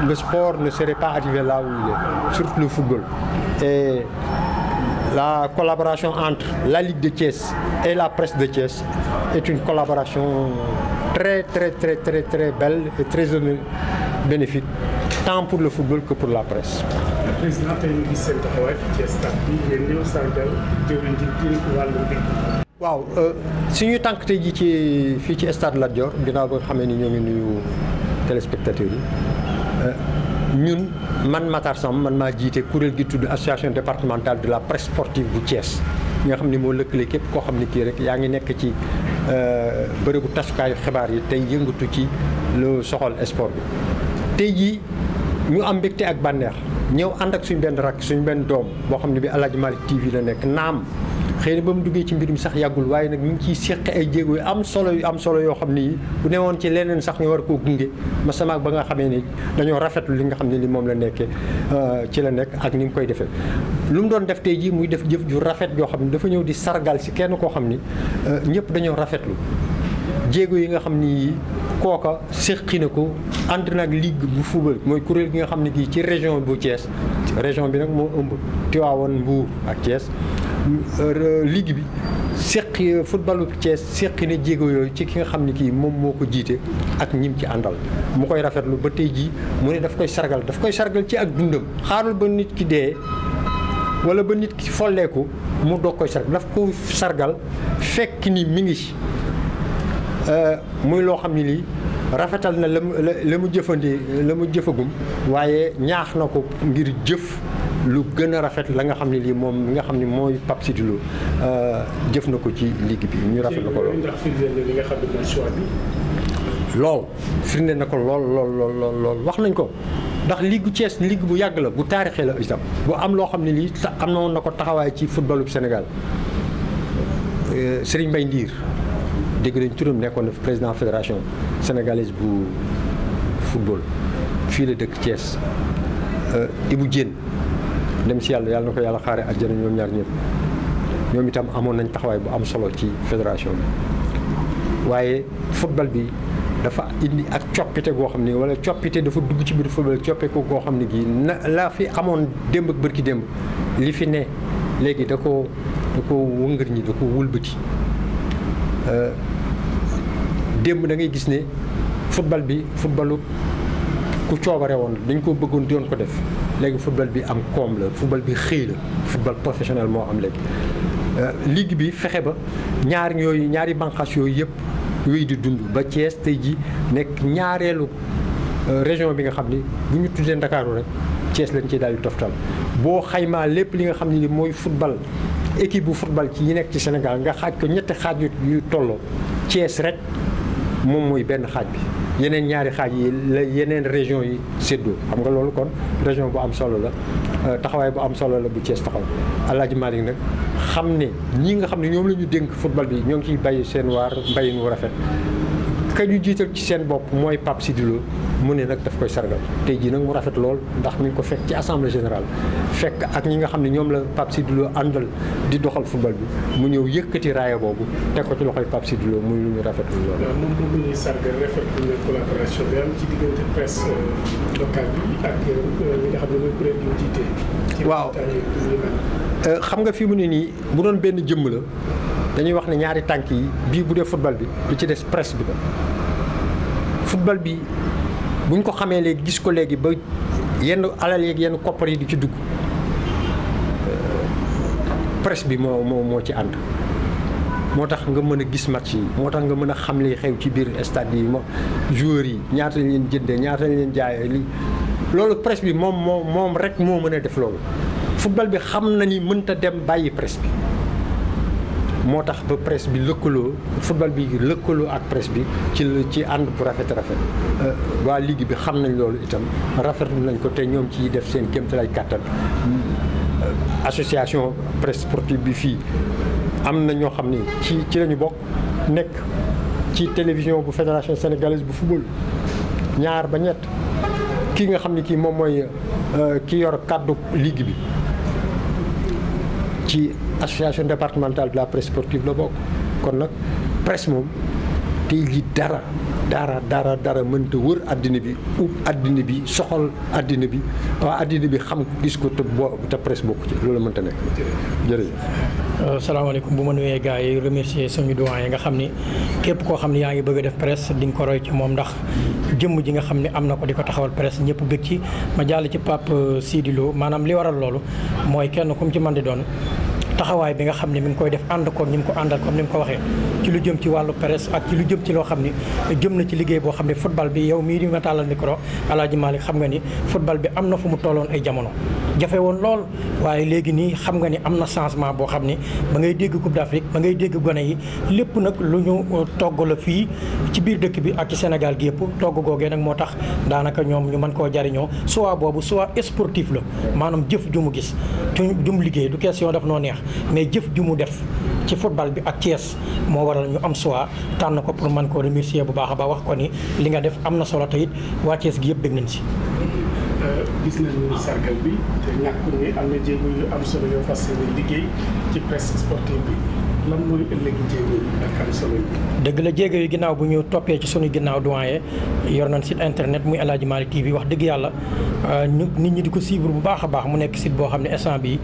le sport ne serait pas arrivé là où il est, surtout le football. Et la collaboration entre la Ligue de Thiès et la presse de Thiès est une collaboration très belle et très bénéfique, tant pour le football que pour la presse. Le président tey ñu gis seen taxawaay ci stade bi yéen ñëw sargal jëwriñ ji wàllu mbir. waaw suñu tànk tey jii fii ci stade Lat Dior ginnaaw ba nga xamee ni ñoo ngi nuyu téléspectateurs yi ñun man Matar Samb man maa jiite kuréel gi tudd association départementale de la presse sportive bu Thiès nga xam ni moo lëkkale képp koo xam ni kii rek yaa ngi nekk ci bërëbu tasukaayu xibaar yi tey yëngatu ci lu soxal sport bi. tey jii ñu am mbégte ak bànneex ñëw ànd ak suñu benn rakk suñu benn doom boo xam ne bi Aladji Malick TV la nekk naam xëy na ba mu duggee ci mbir mi sax yàggul waaye nag ñu ngi ciy seq ay jéego yu am solo yoo xam ni bu newoon ci leneen sax ñu war koo gunge ma sama ba nga xamee ni dañoo rafetlu li nga xam ne li moom la nekkee ci la nekk ak ni nga koy defee. lu mu doon def tey jii muy def jëf ju rafet yoo xam ne dafa ñëw di sargal si kenn koo xam ni ñëpp dañoo rafetlu jéego yi nga xam ni kooka séqi na ko ànd nag ligue bu football mooy kuréel gi nga xam ne kii ci région bu Thiès région bi nag moo ëmb Tivaouane Mbour ak Thiès ligue bi seqi footballu Thiès seqi na jéego yooyu ci ki nga xam ne kii moom moo ko jiite ak ñim ci àndal mu koy rafetlu ba tey jii mu ne daf koy sargal ci ak dundam xaarul ba nit ki dee wala ba nit ki folleeku mu doog koy sargal daf ko sargal fekk ni mi ngi ci muy loo xam ne lii rafetal na la mu jëfagum waaye ñaax na ko ngir jëf lu gën a rafet la nga xam ne lii moom li nga xam ne mooy Pape Sidy Lo jëf na ko ci ligue bi ñu rafet na ko lool. ndax firnde na li nga xam ne mooy choix bi. lool firnde na ko lool wax nañ ko ndax ligue Thiès ligue bu yàgg la bu taarixee la itam bu am loo xam ne lii am na woon na ko taxawaay ci footballu Sénégal Serigne Mbaye Ndiir dégg nañ turam nekkoon na président fédération sénégalaise bu football fii la dëkk Thiès Ibou Diène dem si yàlla na ko yàlla xaare àjjana ñoom ñaar ñëpp ñoom itam amoon nañ taxawaay bu am solo ci fédération bi waaye football bi dafa indi ak coppite goo xam ne wala coppite dafa dugg ci biir football coppite goo xam ne gii na la fi amoon démb ak bërki démb li fi ne léegi da ko wëngër ñi da ko wulbati démb da ngay gis ne football bi footballu ku coobare woon dañ ko bëggoon doon ko def léegi football bi am koom la football bi xëy la football professionnel moo am léegi ligue bi fexe ba ñaari bànqaas yooyu yëpp yooyu di dund ba Thiès tey ji nekk ñaareelu région bi nga xam ni bu ñu tuddee Ndakaaru rek Thiès lañ ci daal di toftal boo xaymaa lépp li nga xam ne mooy football équipe bu football ci yi nekk ci Sénégal nga xaaj ko ñetti xaaj yu tolloo Thiès rek moom mooy benn xaaj bi yeneen ñaari xaaj yi la yeneen région yi séddoo xam nga loolu kon région bu am solo la taxawaay bu am solo la bu Thiès taxaw Alaaji Malick nag xam ne ñi nga xam ne ñoom la ñu dénk football bi ñoo ngi ciy bay seen waar mbayin wu rafet ka ñu jiital ci seen bopp mooy Pape Sidy Lo mu ne nag daf koy sargal tey jii nag mu rafet lool ndax mi ngi ko fekk ci assemblée générale fekk ak ñi nga xam ne ñoom la Pape Sidy Lo àndal di doxal football bi mu ñëw yëkkati raaya boobu teg ko ci loxoy Pape Sidy Lo muy lu ñu rafetlu lool. waaw moom moom la ñuy sargal rafetlu na collaboration bi am ci diggante presse locale bi ak ñi nga xam ne mooy kuréel gi jiite. waaw xam nga fi mu ne nii bu doon benn jëmm la dañuy wax ne ñaari tànk yi bii bu dee football bi lu ci des presse bi la football bi. bu ñu ko xamee léegi gis ko léegi ba yenn alal yeeg yenn koppar yi di ci dugg presse bi moo ci ànd moo tax nga mën a gis match yi moo tax nga mën a xam li xew ci biir stade yi joueurs yi ñaata lañ leen jëndee ñaata lañ leen jaayee li loolu presse bi moom rek moo mën a def loolu football bi xam na ni mënta dem bàyyi presse bi moo tax ba presse bi lëkkaloo football bi lëkkaloo ak presse bi ci ànd bu rafet waa ligue bi xam nañ loolu itam rafetlu nañ ko te ñoom ci def seen kéemtalaay kàttan association presse sportive bi fii am na ñoo xam ni ci lañu bokk nekk ci télévision bu fédération sénégalaise bu football ñaar ba ñett kii nga xam ni kii moom mooy ki yor kàddu ligue bi ci association départementale de la presse sportive la bokk kon nag presse moom tey ji dara mënta wër àddina bi àddina bi soxal àddina bi waa àddina bi xam gis ko te presse bokku ci loolu mënta nekk jërëjëf. salaamaaleykum bu ma nuyee gars yi remercier suñu doyen yi nga xam ni képp koo xam ne yaa ngi bëgg a def presse di nga ko roy ci moom ndax jëmm ji nga xam ne am na ko di ko taxawal presse ñëpp bëgg ci ma jàll ci Pape Sidy Lo maanaam li waral loolu mooy kenn ku mu ci mën di doon taxawaay bi nga xam ne mi ngi koy def ànd ko ñi mu ko àndal comme ni mu ko waxee ci lu jëm ci wàllu presse ak ci lu jëm ci loo xam ni jëm na ci liggéey boo xam ne football bi yow mii di nga tàllal micro Alaaji Malick xam nga ni football bi am na fu mu tolloon ay jamono jafe woon lool waaye léegi nii xam nga ni am na changement boo xam ni ba ngay dégg Coupe d'Afrique ba ngay dégg gone yi lépp nag lu ñu togg la fii ci biir dëkk bi ak ci Sénégal gi yëpp togg googee nag moo tax daanaka ñoom ñu mën koo jariñoo soit boobu soit sportif la maanaam jëf ju mu gis jum liggéey du question daf noo neex mais jëf ju mu def ci football bi ak Thiès moo waral ñu am choix tànn ko pour mën koo remercier bu baax a baax wax ko ni li nga def am na solo te it waa Thiès gi yëpp dégg nañ si. gis nañu sargal bi te ñàkkul ni am na jéego yu am solo yoo fas yéene liggéey ci presse sportive bi lan mooy ëllëgi jéego yi ak am solo yi. dëgg la jéego yi ginnaaw bu ñu toppee ci sunu ginnaaw doyen yor nañ site internet muy El Hadji Malick TV wax dëgg yàlla nit ñi di ko suivre bu baax a baax mu nekk site boo xam ne instant bi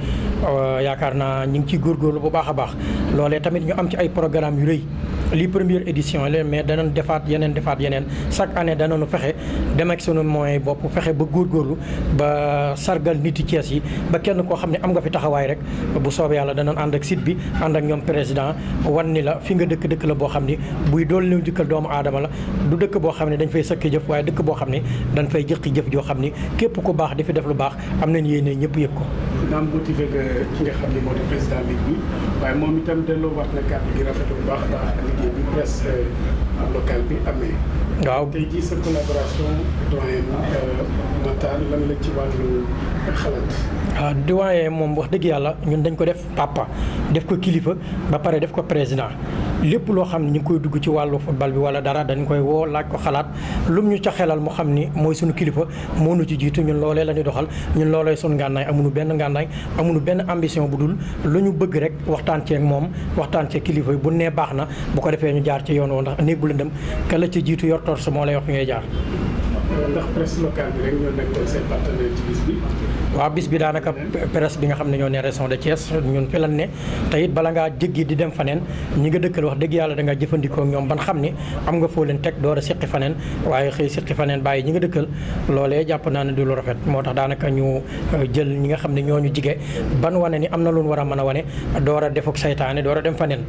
yaakaar naa ñu ngi ciy góorgóorlu bu baax a baax loolee tamit ñu am ci ay programme yu rëy lii première édition la mais danañ defaat yeneen chaque année danañu fexe dem ak sunu moyen bopp fexe ba góorgóorlu ba sargal niti Thiès yi ba kenn koo xam ne am nga fi taxawaay rek bu soobee yàlla danañ ànd ak site bi ànd ak ñoom président wan ni la fi nga dëkk la boo xam ni buy dool new jëkkal doomu aadama la du dëkk boo xam ne dañ fay sëkki jëf waaye dëkk boo xam ne dañ fay jëqi jëf joo xam ni képp ku baax di fi def lu baax am nañ yéene ñëpp yëg ko. naam motivé nga ki nga xam ne moo di président ligue bi waaye moom itam delloo wax na kàddu gi rafetlu bu baax a baax liggéey bi presse locale bi amee. waaw tey jii sa collaboration doyen Matar lan la ci wàllu xalaat. waaw doyen moom wax dëgg yàlla ñun dañ ko def papa def ko kilifa ba pare def ko président lépp loo xam ne ñu ngi koy dugg ci wàllu football bi wala dara dañ koy woo laaj ko xalaat lum ñu ca xelal mu xam ni mooy suñu kilifa moo nu ci jiitu ñun loolee la ñuy doxal ñun loolee suñu ngànnaay amuñu benn ngànnaay amuñu benn ambition bu dul lu ñu bëgg rek waxtaan ceeg moom waxtaan ceeg kilifa yi bu nee baax na bu ko defee ñu jaar ci yoon woo ndax néeg bu lëndëm ka la ci jiitu yor torse moo lay wax fi ngay jaar. ndax presse locale bi rek ñoo nekkoon seen partenaire ci bis bi. waaw bis bi daanaka presse bi nga xam ne ñoo ne région de Thiès ñun fi lan ne te it bala ngaa jéggi di dem faneen ñi nga dëkkal wax dëgg yàlla da nga jëfandikoo ak ñoom ban xam ni am nga foo leen teg door a siqi faneen waaye xëy siqi faneen bàyyi ñi nga dëkkal loolee jàpp naa ne du lu rafet moo tax daanaka ñu jël ñi nga xam ne ñoo ñu jige ban wane ni am na lu ñu war a mën a wane door a def ak saytaane door a dem faneen.